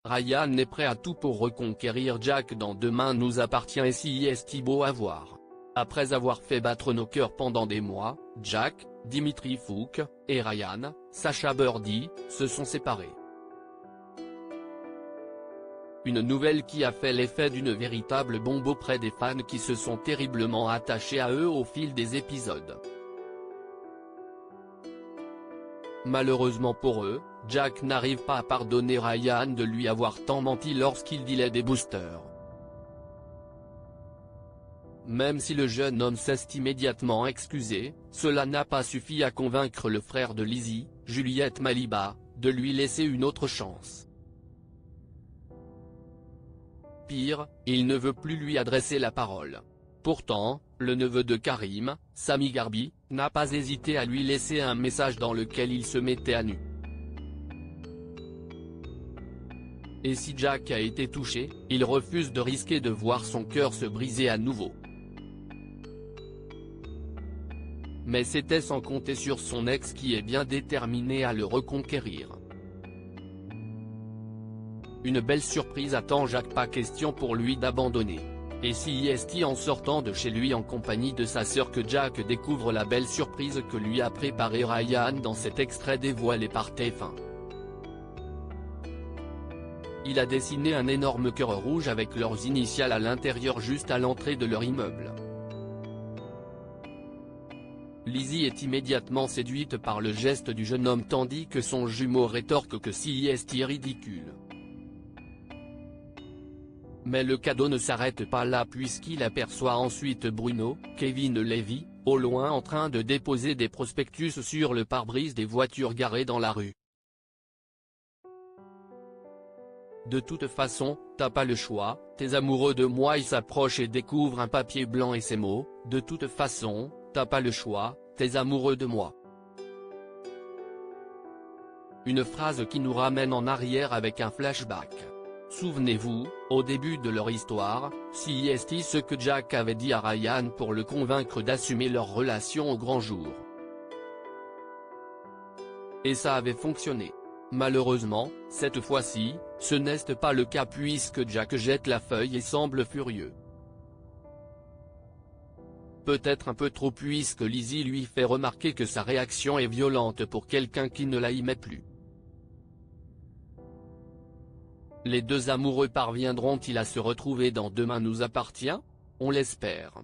Ryan est prêt à tout pour reconquérir Jack dans Demain nous appartient et si est beau à voir. Après avoir fait battre nos cœurs pendant des mois, Jack, Dimitri Fouk, et Ryan, Sacha Birdie, se sont séparés. Une nouvelle qui a fait l'effet d'une véritable bombe auprès des fans qui se sont terriblement attachés à eux au fil des épisodes. Malheureusement pour eux, Jack n'arrive pas à pardonner Ryan de lui avoir tant menti lorsqu'il dilait des boosters. Même si le jeune homme s'est immédiatement excusé, cela n'a pas suffi à convaincre le frère de Lizzie, Juliette Maliba, de lui laisser une autre chance. Pire, il ne veut plus lui adresser la parole. Pourtant, le neveu de Karim, Sami Garbi, n'a pas hésité à lui laisser un message dans lequel il se mettait à nu. Et si Jack a été touché, il refuse de risquer de voir son cœur se briser à nouveau. Mais c'était sans compter sur son ex qui est bien déterminé à le reconquérir. Une belle surprise attend Jack, pas question pour lui d'abandonner. Et si est en sortant de chez lui en compagnie de sa sœur que Jack découvre la belle surprise que lui a préparée Ryan dans cet extrait dévoilé par TF1. Il a dessiné un énorme cœur rouge avec leurs initiales à l'intérieur juste à l'entrée de leur immeuble. Lizzie est immédiatement séduite par le geste du jeune homme tandis que son jumeau rétorque que si est ridicule. Mais le cadeau ne s'arrête pas là puisqu'il aperçoit ensuite Bruno, Kevin Levy, au loin en train de déposer des prospectus sur le pare-brise des voitures garées dans la rue. De toute façon, t'as pas le choix, tes amoureux de moi. Il s'approche et découvre un papier blanc et ces mots, de toute façon, t'as pas le choix, tes amoureux de moi. Une phrase qui nous ramène en arrière avec un flashback. Souvenez-vous, au début de leur histoire, si est ce que Jack avait dit à Ryan pour le convaincre d'assumer leur relation au grand jour. Et ça avait fonctionné. Malheureusement, cette fois-ci, ce n'est pas le cas puisque Jack jette la feuille et semble furieux. Peut-être un peu trop puisque Lizzie lui fait remarquer que sa réaction est violente pour quelqu'un qui ne l'aimait plus. Les deux amoureux parviendront-ils à se retrouver dans Demain nous appartient? On l'espère.